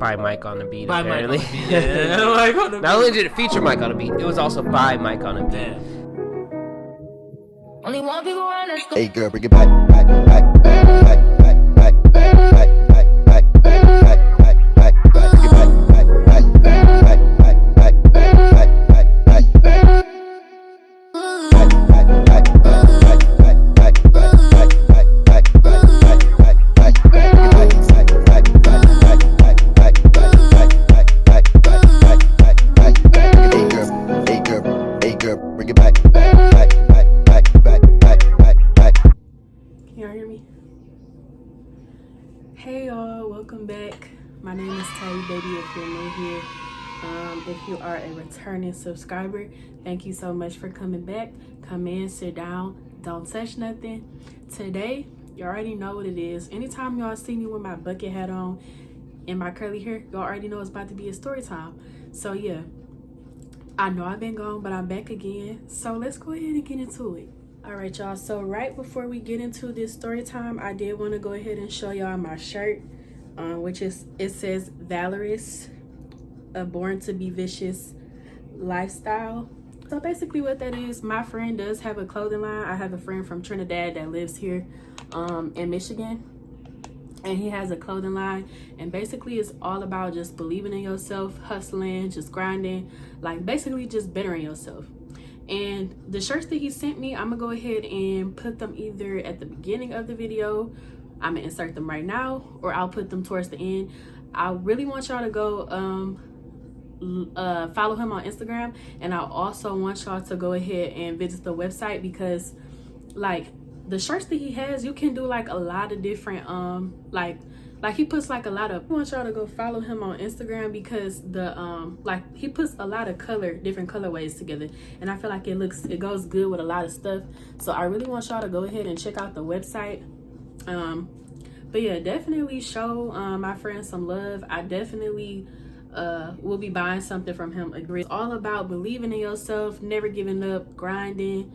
by Mike on the beat, by apparently. Mike on the beat. Yeah. Mike on the beat. Not only did it feature Mike on the beat, it was also by Mike on the beat. Damn. Only one people on the Hey girl, bring it back, back, back, back, back, back, back, back, back, back, back, back, back, back, back, bring it back, back, back, back, back, back, back, back, back, back, back. Y'all hear me? Hey y'all, welcome back. My name is Tabby Baby if you're new here. If you are a returning subscriber, thank you so much for coming back. Come in, sit down, don't touch nothing. Today, you already know what it is. Anytime y'all see me with my bucket hat on and my curly hair, y'all already know it's about to be a story time. So yeah, I know I've been gone, but I'm back again. So let's go ahead and get into it. All right, y'all. So right before we get into this story time, I did want to go ahead and show y'all my shirt, which is, it says Valorous, a Born to Be Vicious lifestyle. So basically what that is, my friend does have a clothing line. I have a friend from Trinidad that lives here in Michigan, and he has a clothing line, and basically it's all about just believing in yourself, hustling, just grinding, like basically just bettering yourself. And the shirts that he sent me, I'm gonna go ahead and put them either at the beginning of the video, I'm gonna insert them right now, or I'll put them towards the end. I really want y'all to go follow him on Instagram, and I also want y'all to go ahead and visit the website, because like the shirts that he has, you can do like a lot of different like he puts like a lot of, I want y'all to go follow him on Instagram, because the like he puts a lot of different colorways together, and I feel like it goes good with a lot of stuff. So I really want y'all to go ahead and check out the website. But yeah, definitely show my friend some love. I definitely will be buying something from him. It's all about believing in yourself, never giving up, grinding.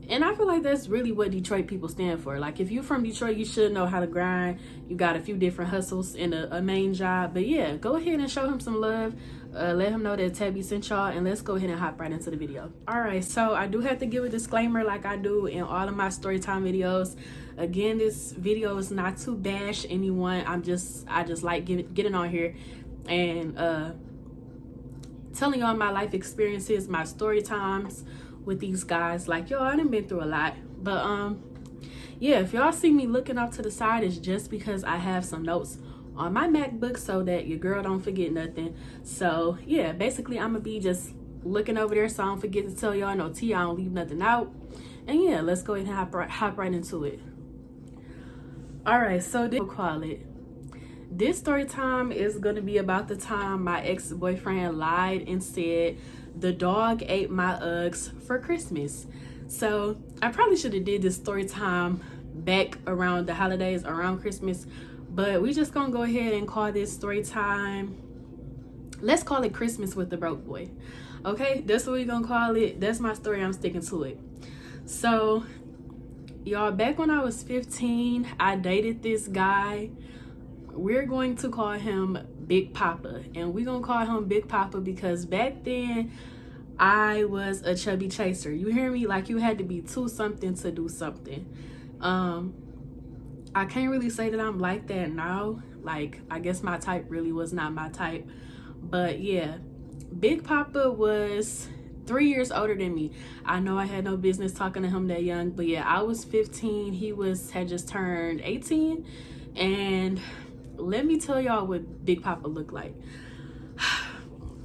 And I feel like that's really what Detroit people stand for. Like if you're from Detroit, you should know how to grind. You got a few different hustles and a main job. But yeah, go ahead and show him some love. Let him know that Tabby sent y'all, and let's go ahead and hop right into the video. All right, so I do have to give a disclaimer like I do in all of my storytime videos. Again, this video is not to bash anyone. I just like getting on here and telling y'all my life experiences, my story times with these guys. Like, yo, I done been through a lot. But yeah, if y'all see me looking off to the side, it's just because I have some notes on my MacBook so that your girl don't forget nothing. So yeah, basically I'm gonna be just looking over there so I don't forget to tell y'all, no tea, I don't leave nothing out. And yeah, let's go ahead and hop right into it. All right, so this story time is going to be about the time my ex-boyfriend lied and said the dog ate my Uggs for Christmas. So I probably should have did this story time back around the holidays, around Christmas, but we just gonna go ahead and call this story time. Let's call it Christmas with the broke boy. Okay, that's what we're gonna call it. That's my story, I'm sticking to it. So y'all, back when I was 15, I dated this guy. We're going to call him Big Papa, and we're gonna call him Big Papa because back then I was a chubby chaser. You hear me? Like, you had to be two something to do something. I can't really say that I'm like that now. Like, I guess my type really was not my type. But yeah, Big Papa was 3 years older than me. I know I had no business talking to him that young, but yeah, I was 15. He had just turned 18. And let me tell y'all what Big Papa looked like.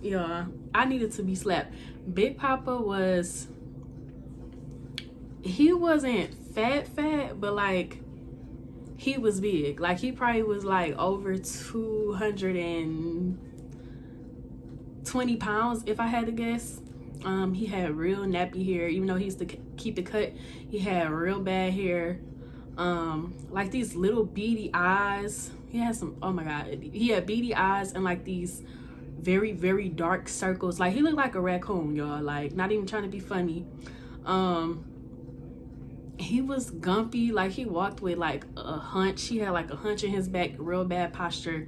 Yeah, I needed to be slapped. Big Papa he wasn't fat, but like, he was big. Like, he probably was like over 220 pounds if I had to guess. He had real nappy hair. Even though he used to keep it cut, he had real bad hair. Like these little beady eyes. He had some, oh my god, he had beady eyes and like these very, very dark circles. Like, he looked like a raccoon, y'all. Like, not even trying to be funny. he was gumpy. Like, he walked with like a hunch. He had like a hunch in his back, real bad posture.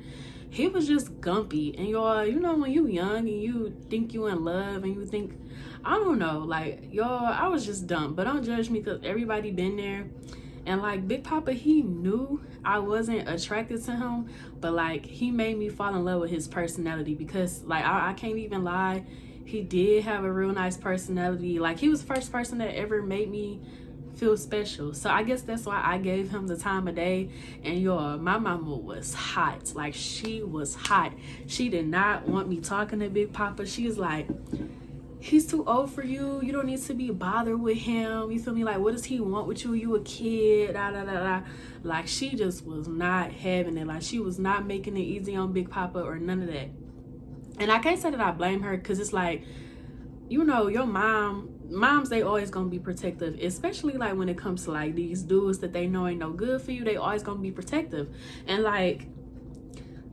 He was just gumpy. And y'all, you know, when you young and you think you in love and you think, I don't know, like, y'all, I was just dumb. But don't judge me, because everybody been there. And like, Big Papa, he knew I wasn't attracted to him, but like, he made me fall in love with his personality, because like, I can't even lie, he did have a real nice personality. Like, he was the first person that ever made me feel special. So I guess that's why I gave him the time of day. And y'all, my mama was hot. Like, she was hot. She did not want me talking to Big Papa. She was like, he's too old for you. You don't need to be bothered with him. You feel me? Like, what does he want with you? You a kid. Da, da, da, da. Like, she just was not having it. Like, she was not making it easy on Big Papa or none of that. And I can't say that I blame her, because it's like, you know, your moms, they always gonna be protective, especially like when it comes to like these dudes that they know ain't no good for you. They always gonna be protective. And like,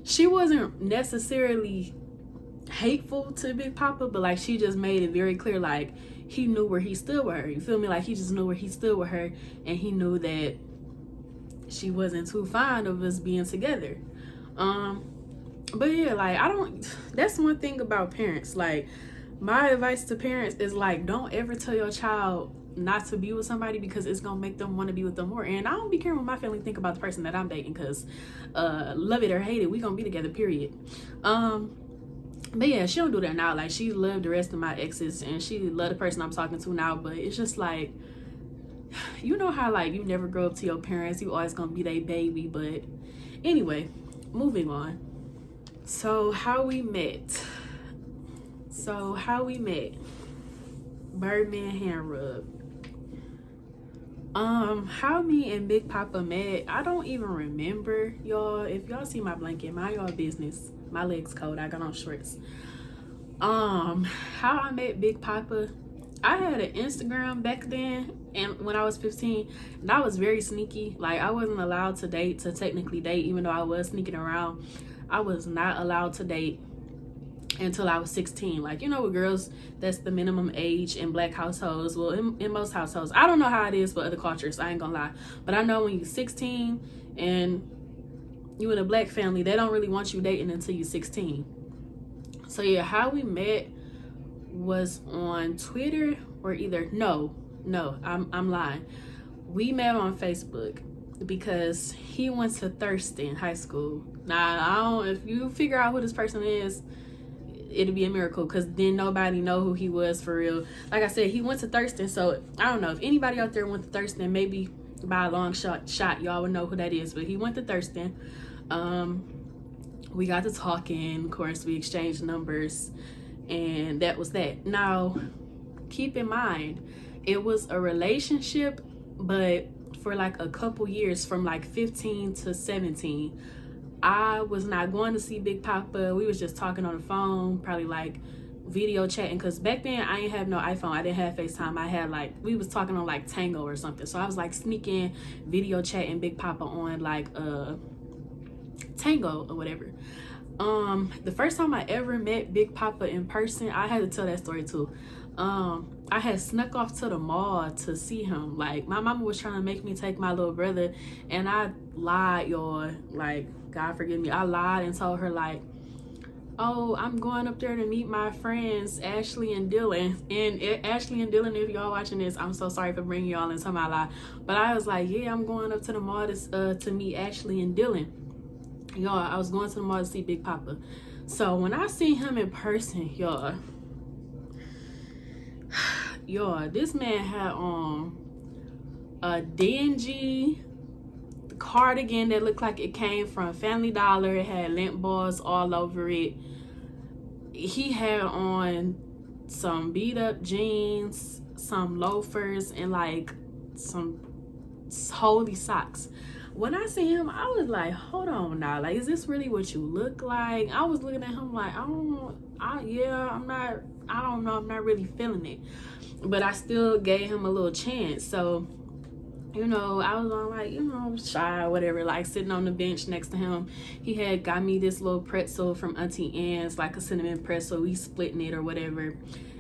she wasn't necessarily hateful to Big Papa, but like, she just made it very clear, like, he knew where he stood with her. You feel me? Like, he just knew where he stood with her, and he knew that she wasn't too fond of us being together. But yeah, like, that's one thing about parents. Like, my advice to parents is like, don't ever tell your child not to be with somebody, because it's gonna make them want to be with them more. And I don't be caring what my family think about the person that I'm dating, because love it or hate it, we gonna be together, period. But yeah, she don't do that now. Like, she loved the rest of my exes, and she love the person I'm talking to now. But it's just like, you know how like, you never grow up to your parents, you always gonna be their baby. But anyway, moving on. So how we met. Birdman hand rub. How me and Big Papa met, I don't even remember, y'all. If y'all see my blanket, mind y'all business. My legs cold, I got on shorts. How I met Big Papa, I had an Instagram back then, and when I was 15, and I was very sneaky. Like, I wasn't allowed to technically date, even though I was sneaking around. I was not allowed to date until I was 16. Like, you know, with girls, that's the minimum age in black households. Well, in most households, I don't know how it is for other cultures, I ain't gonna lie, but I know when you're 16 and you in a black family, they don't really want you dating until you're 16. So yeah, how we met was on Twitter, or either no, I'm lying. We met on Facebook, because he went to Thurston High School. Now, if you figure out who this person is, it'd be a miracle, because then nobody know who he was for real. Like I said, he went to Thurston, so I don't know if anybody out there went to Thurston. Maybe by a long shot y'all would know who that is, but he went to Thurston. We got to talking, of course, we exchanged numbers, and that was that. Now, keep in mind, it was a relationship, but for like a couple years, from like 15 to 17. I was not going to see Big Papa. We was just talking on the phone, probably like video chatting, because back then I ain't have no iPhone. I didn't have FaceTime. I had like, we was talking on like Tango or something. So I was like sneaking video chatting Big Papa on like Tango or whatever. The first time I ever met Big Papa in person, I had to tell that story too. I had snuck off to the mall to see him. Like, my mama was trying to make me take my little brother, and I lied, y'all. Like, God forgive me, I lied and told her like, oh, I'm going up there to meet my friends Ashley and Dylan. And Ashley and Dylan, if y'all watching this, I'm so sorry for bringing y'all into my life, but I was like, yeah, I'm going up to the mall to meet Ashley and Dylan. Y'all, I was going to the mall to see Big Papa. So when I see him in person, y'all, this man had on a dingy cardigan that looked like it came from Family Dollar. It had lint balls all over it. He had on some beat up jeans, some loafers, and like some holy socks. When I see him, I was like, hold on now, like, is this really what you look like? I was looking at him like, I don't know, I'm not really feeling it. But I still gave him a little chance. So, you know, I was on like, you know, shy or whatever, like sitting on the bench next to him. He had got me this little pretzel from Auntie Anne's, like a cinnamon pretzel. We splitting it or whatever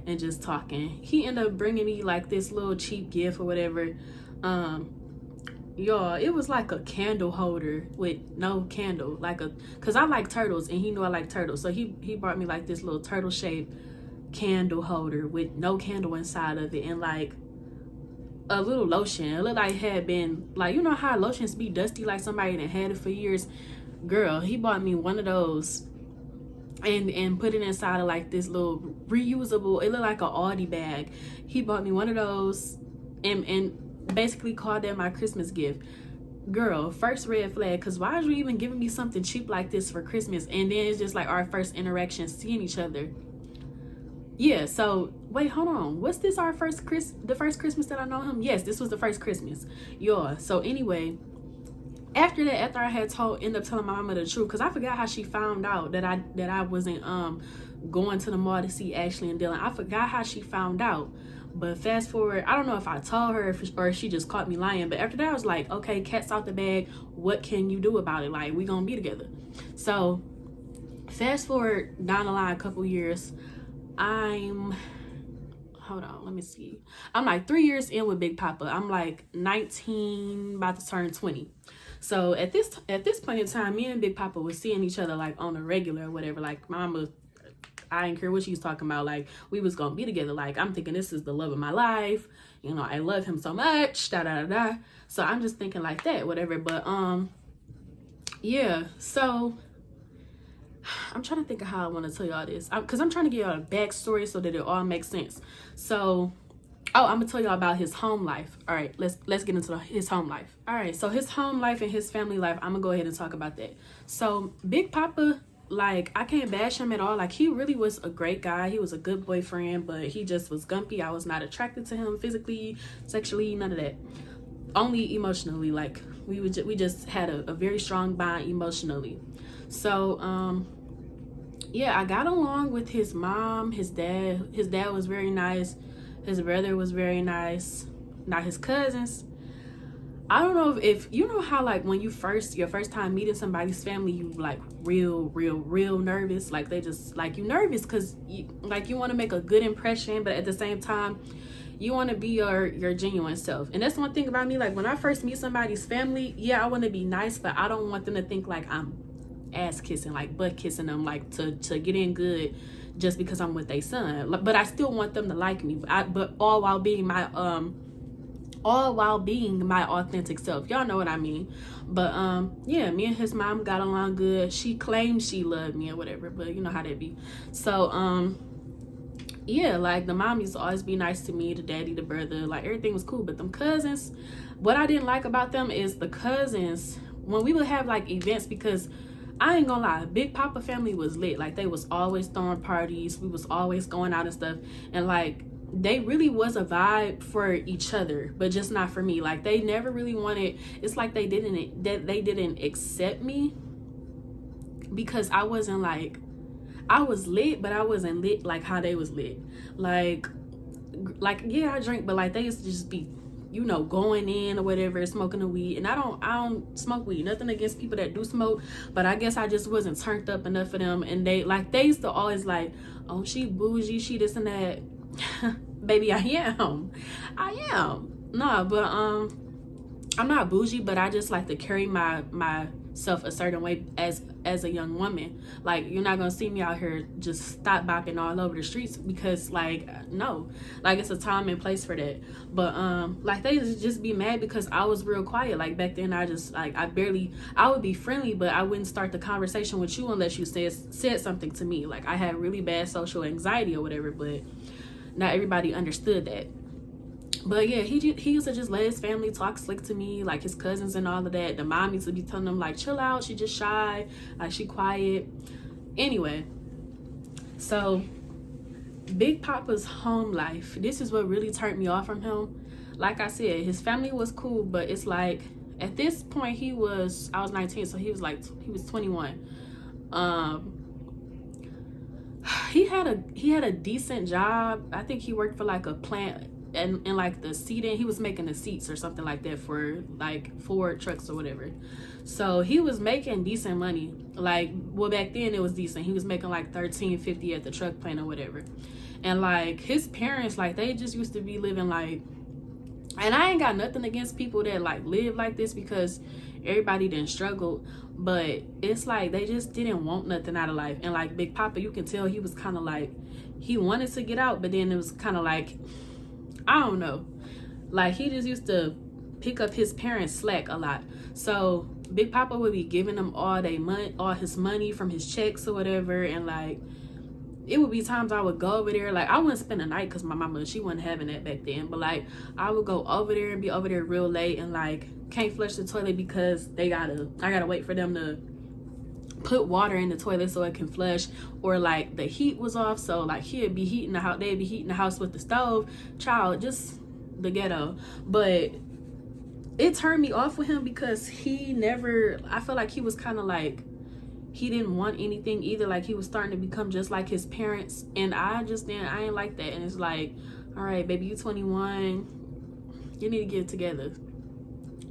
and just talking. He ended up bringing me like this little cheap gift or whatever. Y'all, it was like a candle holder with no candle, like a, cause I like turtles and he knew I like turtles, so he brought me like this little turtle shaped candle holder with no candle inside of it, and like a little lotion. It looked like it had been, like, you know how lotions be dusty, like somebody that had it for years. Girl, he bought me one of those and put it inside of like this little reusable, it looked like an Aldi bag. He bought me one of those and basically called that my Christmas gift. Girl, first red flag, because why are you even giving me something cheap like this for Christmas? And then it's just like our first interaction, seeing each other. Yeah, so wait, hold on, what's this, our the first Christmas that I know him? Yes, this was the first Christmas, y'all. So anyway, after that, after I had ended up telling my mama the truth, because I forgot how she found out that I wasn't going to the mall to see Ashley and Dylan. I forgot how she found out. But fast forward, I don't know if I told her or if she just caught me lying. But after that, I was like, okay, cat's out the bag. What can you do about it? Like, we gonna be together. So fast forward down the line a couple years, hold on, let me see. I'm like 3 years in with Big Papa. I'm like 19, about to turn 20. So at this point in time, me and Big Papa was seeing each other like on a regular or whatever. Like, mama, I didn't care what she was talking about. Like, we was gonna be together. Like, I'm thinking this is the love of my life. You know, I love him so much. Da da da da. So I'm just thinking like that, whatever. But yeah. So I'm trying to think of how I want to tell y'all this, because I'm trying to give y'all a backstory so that it all makes sense. So, I'm gonna tell y'all about his home life. All right, let's get into his home life. All right, so his home life and his family life, I'm gonna go ahead and talk about that. So Big Papa, like, I can't bash him at all. Like, he really was a great guy. He was a good boyfriend, but he just was gumpy. I was not attracted to him physically, sexually, none of that. Only emotionally. Like, we just had a very strong bond emotionally. So yeah, I got along with his mom, his dad. His dad was very nice. His brother was very nice. Now his cousins, I don't know if you know how, like, when your first time meeting somebody's family, you like real nervous. Like, they just, like, you nervous because you want to make a good impression, but at the same time you want to be your genuine self. And that's one thing about me. Like, when I first meet somebody's family, yeah, I want to be nice, but I don't want them to think like I'm ass kissing, like butt kissing them, like to get in good just because I'm with their son. But I still want them to like me, but all while being my authentic self. Y'all know what I mean. But yeah, me and his mom got along good. She claimed she loved me or whatever, but you know how that be. So yeah, like, the mom used to always be nice to me, the daddy, the brother, like, everything was cool. But them cousins, what I didn't like about them is the cousins, when we would have like events, because I ain't gonna lie, Big Papa family was lit. Like, they was always throwing parties. We was always going out and stuff. And like, they really was a vibe for each other, but just not for me. Like, they never really wanted, it's like they didn't accept me because I wasn't like, I was lit, but I wasn't lit like how they was lit. Like yeah, I drink, but like, they used to just be, you know, going in or whatever, smoking the weed. And I don't smoke weed. Nothing against people that do smoke, but I guess I just wasn't turned up enough for them. And they used to always like, oh, she bougie, she this and that. Baby, I am. No, but I'm not bougie, but I just like to carry myself a certain way as a young woman. Like, you're not gonna see me out here just stop bopping all over the streets, because like, no, like, it's a time and place for that. But like, they just be mad because I was real quiet. Like, back then, I just, like, I would be friendly, but I wouldn't start the conversation with you unless you said something to me. Like, I had really bad social anxiety or whatever, but not everybody understood that. But yeah, he used to just let his family talk slick to me, like his cousins and all of that. The mom used to be telling them like, chill out, she just shy, like, she quiet. Anyway, so Big Papa's home life, this is what really turned me off from him. Like I said, his family was cool, but it's like, at this point I was 19, so he was 21. He had a decent job. I think he worked for like a plant and like the seating, he was making the seats or something like that for like Ford trucks or whatever. So he was making decent money. Like, well, back then it was decent. He was making like $13.50 at the truck plant or whatever. And like, his parents, like, they just used to be living like And I ain't got nothing against people that like live like this, because everybody didn't struggle, but it's like they just didn't want nothing out of life. And like Big Papa, you can tell he was kind of like, he wanted to get out, but then it was kind of like, I don't know, like he just used to pick up his parents' slack a lot. So Big Papa would be giving him all his money from his checks or whatever, and like it would be times I would go over there, like I wouldn't spend the night because my mama, she wasn't having that back then, but like I would go over there and be over there real late and like can't flush the toilet because I gotta wait for them to put water in the toilet so it can flush, or like the heat was off, so like they'd be heating the house with the stove. Child, just the ghetto. But it turned me off with him because I feel like he was kind of like, he didn't want anything either. Like he was starting to become just like his parents, and I ain't like that. And it's like, all right, baby, you 21, you need to get it together.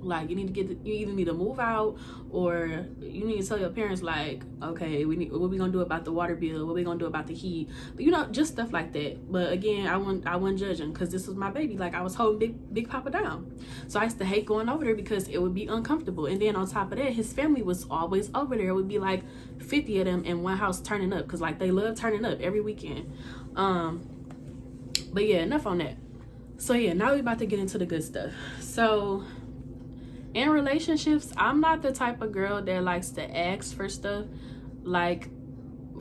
Like you either need to move out, or you need to tell your parents like, okay, what we gonna do about the water bill, what we gonna do about the heat, but just stuff like that. But again, I wasn't judging because this was my baby. Like I was holding Big Papa down, so I used to hate going over there because it would be uncomfortable. And then on top of that, his family was always over there. It would be like 50 of them in one house turning up, because like they love turning up every weekend. But yeah, enough on that. So yeah, now we about to get into the good stuff. So in relationships, I'm not the type of girl that likes to ask for stuff. Like,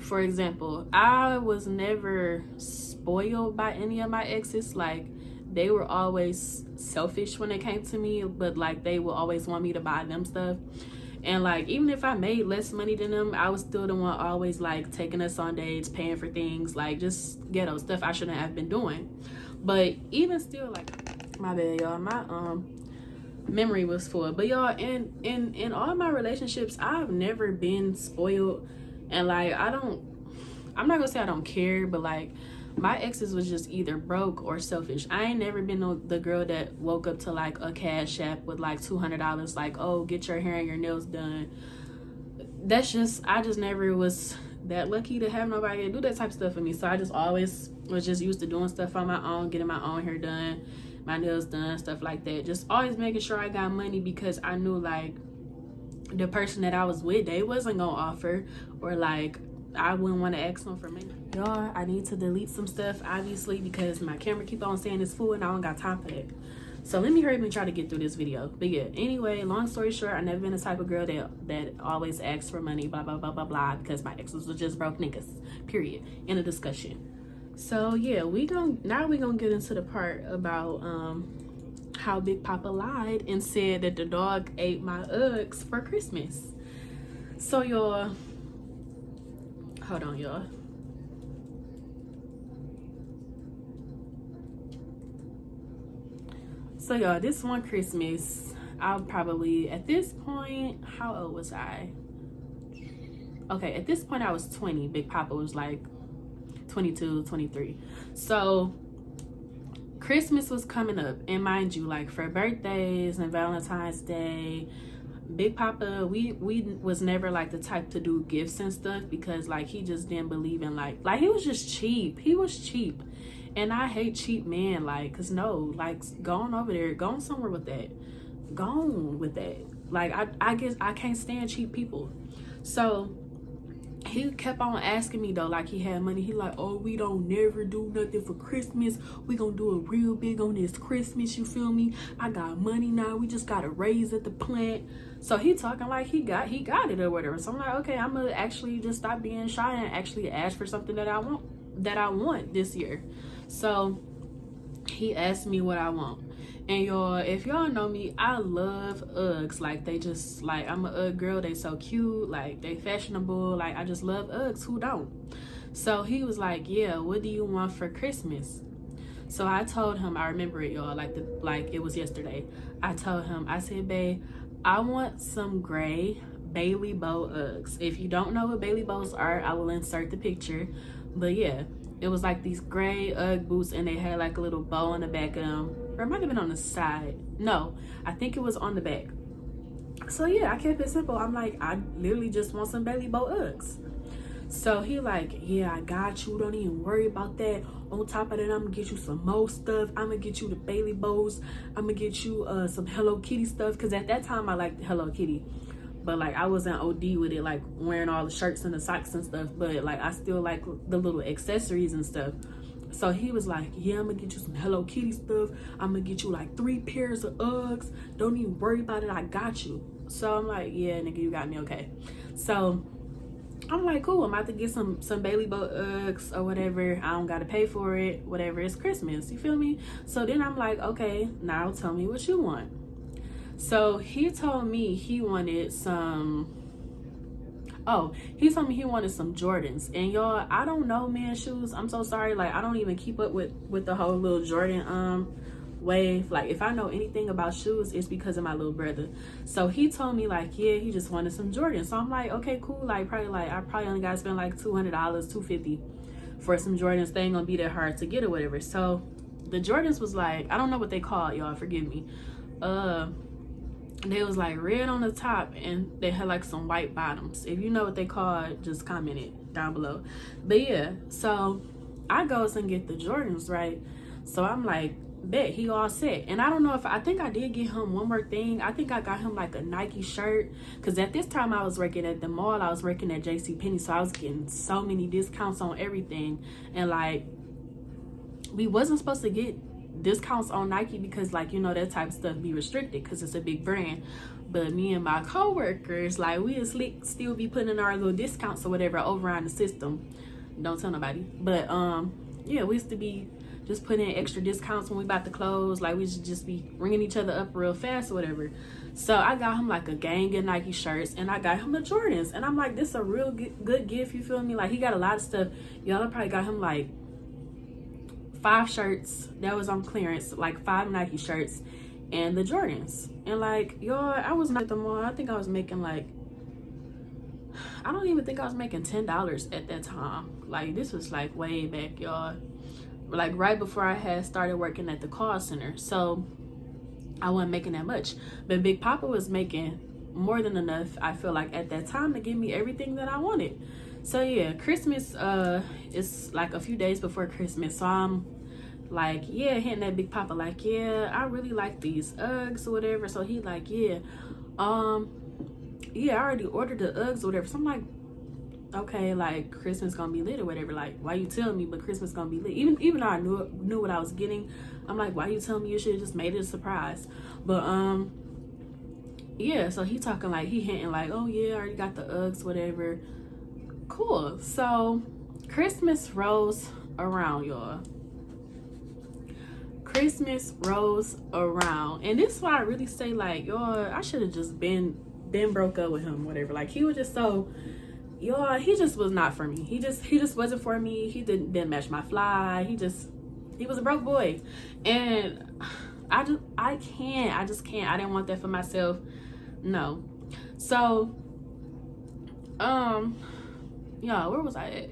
for example, I was never spoiled by any of my exes. Like, they were always selfish when it came to me, but like they would always want me to buy them stuff. And like, even if I made less money than them, I was still the one always like taking us on dates, paying for things, like just ghetto stuff I shouldn't have been doing. But even still, like, my bad, y'all, my memory was full. But y'all, in all my relationships, I've never been spoiled. And like I'm not gonna say I don't care, but like my exes was just either broke or selfish. I ain't never been the girl that woke up to like a cash app with like $200, like, oh, get your hair and your nails done. I just never was that lucky to have nobody to do that type of stuff for me. So I just always was just used to doing stuff on my own, getting my own hair done, my nails done, stuff like that. Just always making sure I got money, because I knew like the person that I was with, they wasn't gonna offer, or like I wouldn't want to ask them for money. Y'all, I need to delete some stuff obviously because my camera keep on saying it's full and I don't got time for that. So let me hurry up and try to get through this video. But yeah, anyway, long story short, I never been the type of girl that always asks for money, blah blah blah blah blah, because my exes were just broke niggas, period. In a discussion. So yeah, now we gonna get into the part about how Big Papa lied and said that the dog ate my Uggs for Christmas. So y'all, hold on y'all. So y'all, this one Christmas, I'll probably, at this point, how old was I? Okay, at this point I was 20. Big Papa was like 22, 23. So Christmas was coming up, and mind you, like for birthdays and Valentine's Day, Big Papa, we was never like the type to do gifts and stuff, because like he just didn't believe in like he was just cheap. He was cheap, and I hate cheap men. Like, cause no, like go on over there, go on somewhere with that, go on with that. Like I guess I can't stand cheap people. So he kept on asking me though, like he had money. He like, oh, we don't never do nothing for Christmas. We gonna do it real big on this Christmas, you feel me? I got money now. We just got a raise at the plant. So he talking like he got it or whatever. So I'm like, okay, I'm gonna actually just stop being shy and actually ask for something that I want this year. So he asked me what I want. And y'all, if y'all know me, I love Uggs. Like, they just, like, I'm a Ugg girl. They so cute. Like, they fashionable. Like, I just love Uggs. Who don't? So he was like, yeah, what do you want for Christmas? So I told him, I remember it, y'all, like it was yesterday. I told him, I said, babe, I want some gray Bailey Bow Uggs. If you don't know what Bailey Bows are, I will insert the picture. But yeah, it was like these gray Ugg boots, and they had like a little bow on the back of them. Or it might have been on the side. No, I think it was on the back. So yeah, I kept it simple. I'm like, I literally just want some Bailey Bow Uggs. So he like, yeah, I got you. Don't even worry about that. On top of that, I'm gonna get you some more stuff. I'm gonna get you the Bailey bows. I'm gonna get you some Hello Kitty stuff. Cause at that time I liked Hello Kitty, but like I wasn't OD with it, like wearing all the shirts and the socks and stuff. But like I still like the little accessories and stuff. So he was like, yeah, I'm gonna get you some Hello Kitty stuff. I'm gonna get you like 3 pairs of Uggs. Don't even worry about it. I got you. So I'm like, yeah, nigga, you got me, okay. So I'm like, cool, I'm about to get some Bailey Boat Uggs or whatever. I don't gotta pay for it, whatever. It's Christmas, you feel me? So then I'm like, okay, now tell me what you want. So he told me he wanted some, he told me he wanted some Jordans. And y'all, I don't know, man, shoes. I'm so sorry. Like, I don't even keep up with the whole little Jordan wave. Like, if I know anything about shoes, it's because of my little brother. So he told me like, yeah, he just wanted some Jordans. So I'm like, okay, cool. Like, I probably only gotta spend like $200, $250 for some Jordans. They ain't gonna be that hard to get or whatever. So the Jordans was like, I don't know what they call it, y'all, forgive me. They was like red on the top and they had like some white bottoms. If you know what they call it, just comment it down below. But yeah, so I goes and get the Jordans, right? So I'm like, bet, he all set. And I don't know if I think I did get him one more thing. I think I got him like a Nike shirt, because at this time I was working at the mall. I was working at JCPenney, so I was getting so many discounts on everything. And like, we wasn't supposed to get discounts on Nike because, like, you know, that type of stuff be restricted because it's a big brand. But me and my co-workers, like, we still be putting our little discounts or whatever over on the system. Don't tell nobody. But yeah, we used to be just putting in extra discounts when we about to close. Like, we should just be ringing each other up real fast or whatever. So I got him like a gang of Nike shirts, and I got him the Jordans. And I'm like, this is a real good gift, you feel me? Like, he got a lot of stuff. Y'all probably got him like 5 shirts that was on clearance, like 5 Nike shirts and the Jordans. And like, y'all, I was not at the mall. I think I was making like, I don't even think I was making $10 at that time. Like, this was like way back, y'all. Like right before I had started working at the call center. So I wasn't making that much. But Big Papa was making more than enough, I feel like, at that time to give me everything that I wanted. So yeah, Christmas, it's like a few days before Christmas. So I'm like, yeah, hitting that Big Papa like, yeah, I really like these Uggs or whatever. So he like, yeah, yeah, I already ordered the Uggs or whatever. So I'm like, okay, like, Christmas gonna be lit or whatever. Like, why you telling me? But Christmas gonna be lit. Even though I knew what I was getting, I'm like, why you telling me? You should have just made it a surprise. But yeah, so he talking like, he hinting like, oh yeah, I already got the Uggs, whatever. Cool. So Christmas rolls around, y'all. Christmas rolls around, and this is why I really say, like, y'all, I should have just been broke up with him, whatever. Like, he was just so, y'all, he just was not for me. He just wasn't for me. He didn't match my fly. He was a broke boy, and I just can't. I didn't want that for myself. No. So y'all, where was I at?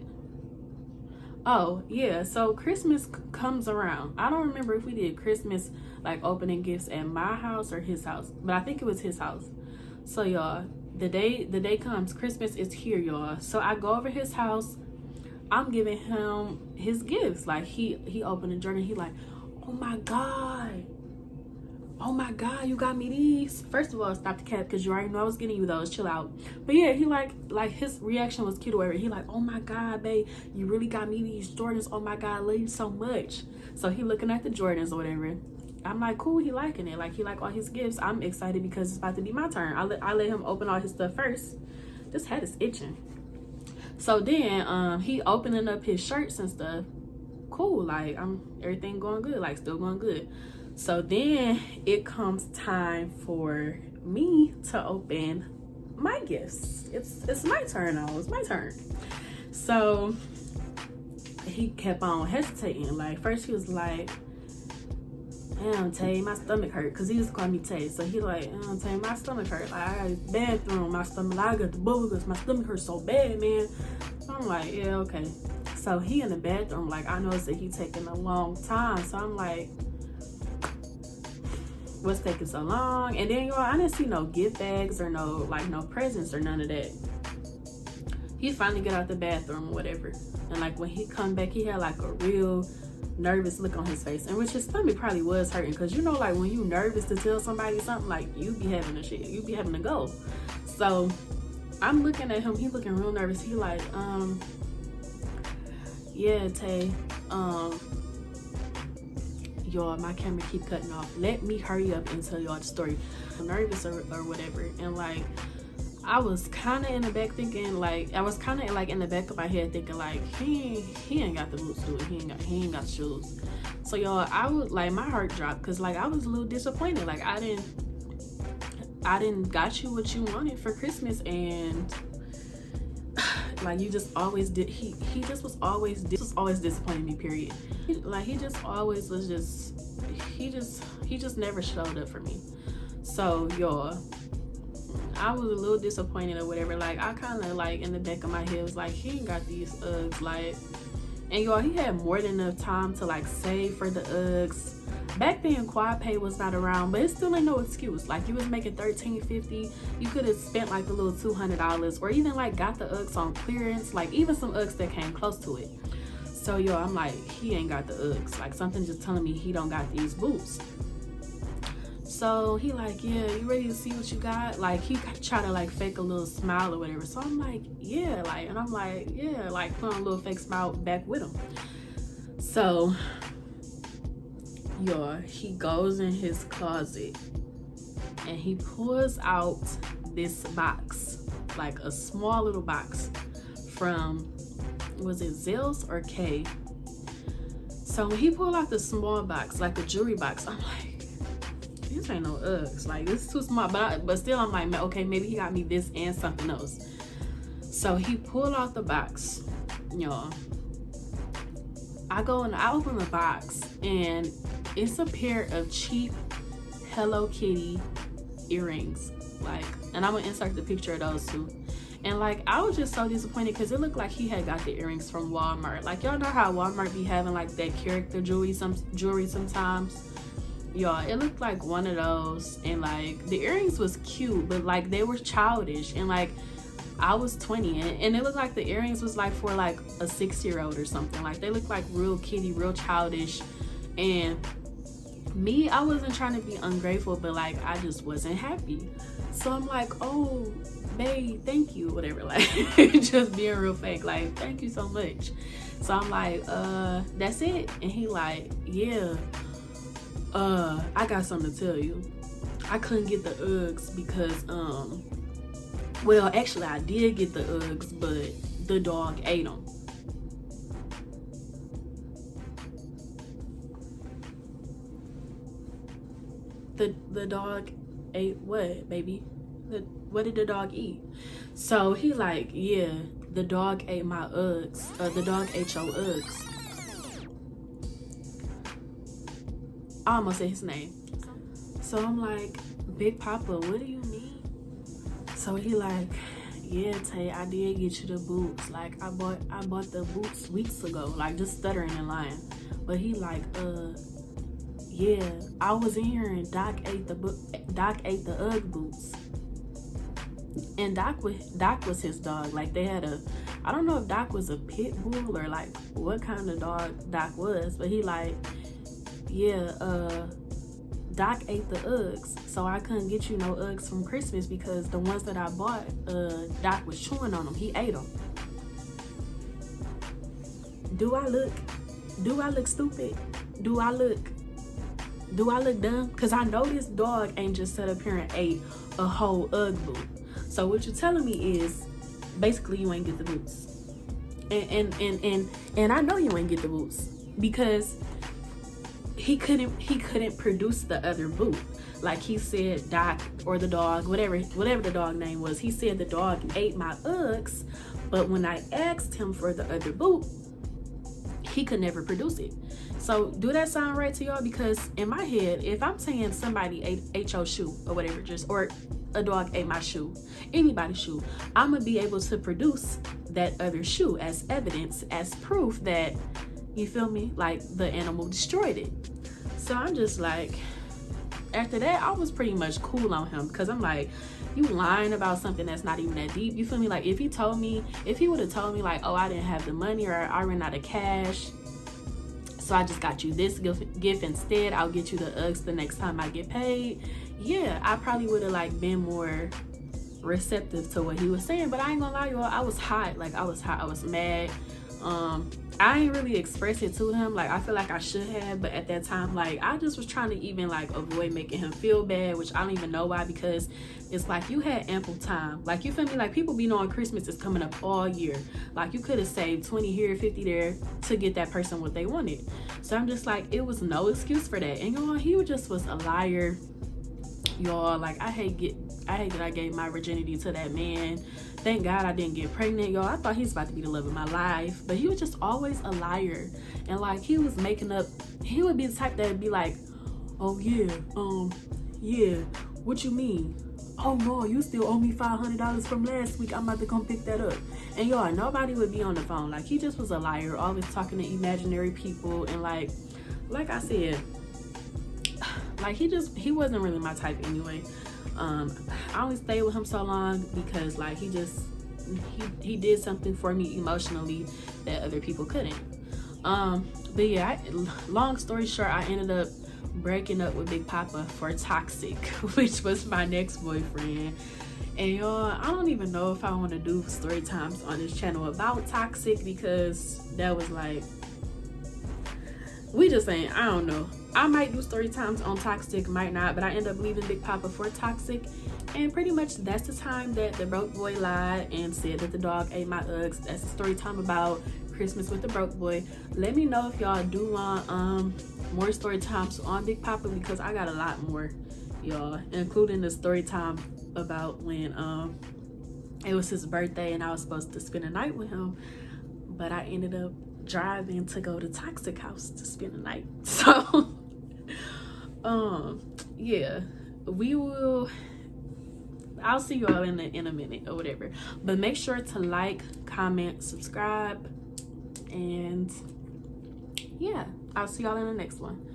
Oh yeah, so Christmas comes around. I don't remember if we did Christmas like opening gifts at my house or his house, but I think it was his house. So y'all, the day comes, Christmas is here, y'all. So I go over his house. I'm giving him his gifts. Like, he opened a Jordan. He like, oh my god, you got me these. First of all, stop the cap, because you already know I was getting you those. Chill out. But yeah, he like his reaction was cute or whatever. He like, oh my god, babe, you really got me these Jordans. Oh my god, I love you so much. So he looking at the Jordans or whatever. I'm like, cool, he liking it. Like, he like all his gifts. I'm excited because it's about to be my turn. I let him open all his stuff first. This head is itching. So then he opening up his shirts and stuff. Cool, like, everything going good, like, still going good. So then it comes time for me to open my gifts. It's my turn now. It's my turn. So he kept on hesitating. Like, first he was like, damn, Tay, my stomach hurt, because he used to call me Tay. So he like, Tay, my stomach hurt. Like, I got this bathroom, my stomach, like, I got the boogers, my stomach hurts so bad, man. So I'm like, yeah, okay. So he in the bathroom, like, I noticed that he taking a long time. So I'm like, what's taking so long? And then, y'all, I didn't see no gift bags or no presents or none of that. he finally get out the bathroom or whatever. And like when he come back, he had like a real nervous look on his face, and which his stomach probably was hurting, because you know, like when you nervous to tell somebody something, like you be having a shit, you be having to go. So I'm looking at him, he looking real nervous. He like, yeah, Tay, y'all, my camera keep cutting off. Let me hurry up and tell y'all the story. I'm nervous or whatever, and like I was kind of in the back thinking, like, I was kind of like in the back of my head thinking, like, he ain't got the boots to it. He ain't got the shoes. So y'all, I would like, my heart dropped, because like I was a little disappointed. Like I didn't got you what you wanted for Christmas, and like you just always did. He just always disappointed me. Period. Like he just always was just he just never showed up for me. So y'all, I was a little disappointed or whatever. Like I kind of like in the back of my head was like, he ain't got these Uggs. Like, and y'all, he had more than enough time to like save for the Uggs. Back then quad pay was not around, but it still ain't no excuse. Like you was making $13.50, you could have spent like a little $200, or even like got the Uggs on clearance, like even some Uggs that came close to it. So yo, I'm like, he ain't got the Uggs. Like something just telling me he don't got these boots. So he like, yeah, you ready to see what you got? Like he try to like fake a little smile or whatever. So I'm like, yeah, like, and I'm like, yeah, like put on a little fake smile back with him. So y'all, he goes in his closet and he pulls out this box, like a small little box from, was it Zales or K? So when he pulled out the small box, like a jewelry box, I'm like, this ain't no Uggs. Like this is too small, but still I'm like, okay, maybe he got me this and something else. So he pulled out the box, y'all. I go and I open the box, and it's a pair of cheap Hello Kitty earrings. Like, and I'm gonna insert the picture of those too. And like I was just so disappointed, because it looked like he had got the earrings from Walmart. Like y'all know how Walmart be having like that character jewelry sometimes. Y'all, it looked like one of those, and like the earrings was cute, but like they were childish, and like I was 20, and it looked like the earrings was like for like a 6-year-old or something. Like they looked like real kitty, real childish. And me, I wasn't trying to be ungrateful, but like I just wasn't happy. So I'm like, oh babe, thank you, whatever, like just being real fake, like thank you so much. So I'm like, that's it? And he like, yeah, I got something to tell you. I couldn't get the Uggs because well, actually I did get the Uggs, but the dog ate them. The dog ate what, baby? What did the dog eat? So he like, yeah, the dog ate my Uggs. The dog ate your Uggs. I almost said his name. So I'm like, Big Papa, what do you mean? So he like, yeah, Tay, I did get you the boots. Like I bought the boots weeks ago, like just stuttering and lying. But he like, yeah, I was in here and Doc ate the Ugg boots. And Doc was his dog. Like they had I don't know if Doc was a pit bull or like what kind of dog Doc was, but he like, yeah, Doc ate the Uggs, so I couldn't get you no Uggs from Christmas because the ones that I bought, Doc was chewing on them. He ate them. Do I look stupid? Do I look dumb? Because I know this dog ain't just sat up here and ate a whole Ugg boot. So what you're telling me is basically you ain't get the boots. And I know you ain't get the boots because he couldn't produce the other boot. Like he said, Doc or the dog, whatever the dog name was, he said the dog ate my Uggs, but when I asked him for the other boot, he could never produce it. So do that sound right to y'all? Because in my head, if I'm saying somebody ate your shoe or whatever, or a dog ate my shoe, anybody's shoe, I'm gonna be able to produce that other shoe as evidence, as proof that, you feel me, like the animal destroyed it. So I'm just like, after that, I was pretty much cool on him because I'm like, you lying about something that's not even that deep. You feel me? Like if he would have told me like, oh, I didn't have the money or I ran out of cash, so I just got you this gift instead. I'll get you the Uggs the next time I get paid. Yeah, I probably would have like been more receptive to what he was saying. But I ain't gonna lie, y'all, I was hot. Like I was mad. I ain't really express it to him. Like I feel like I should have, but at that time, like I just was trying to even like avoid making him feel bad, which I don't even know why, because it's like you had ample time. Like you feel me? Like people be knowing Christmas is coming up all year. Like you could have saved 20 here, 50 there to get that person what they wanted. So I'm just like, it was no excuse for that. And y'all, he just was a liar. Y'all, like I hate that I gave my virginity to that man. Thank God I didn't get pregnant, y'all. I thought he was about to be the love of my life, but he was just always a liar. And like he was making up, he would be the type that would be like, oh yeah, what you mean? Oh no, you still owe me $500 from last week. I'm about to come pick that up. And y'all, nobody would be on the phone. Like he just was a liar, always talking to imaginary people. And like I said, like he wasn't really my type anyway. I only stayed with him so long because like he did something for me emotionally that other people couldn't. But yeah, long story short, I ended up breaking up with Big Papa for Toxic, which was my next boyfriend. And y'all, I don't even know if I want to do story times on this channel about Toxic, because that was like, we just ain't, I don't know. I might do story times on Toxic, might not, but I end up leaving Big Papa for Toxic. And pretty much that's the time that the broke boy lied and said that the dog ate my Uggs. That's a story time about Christmas with the broke boy. Let me know if y'all do want more story times on Big Papa, because I got a lot more, y'all, including the story time about when it was his birthday and I was supposed to spend a night with him, but I ended up driving to go to Toxic house to spend the night. So yeah, I'll see you all in a minute or whatever, but make sure to like, comment, subscribe, and yeah, I'll see y'all in the next one.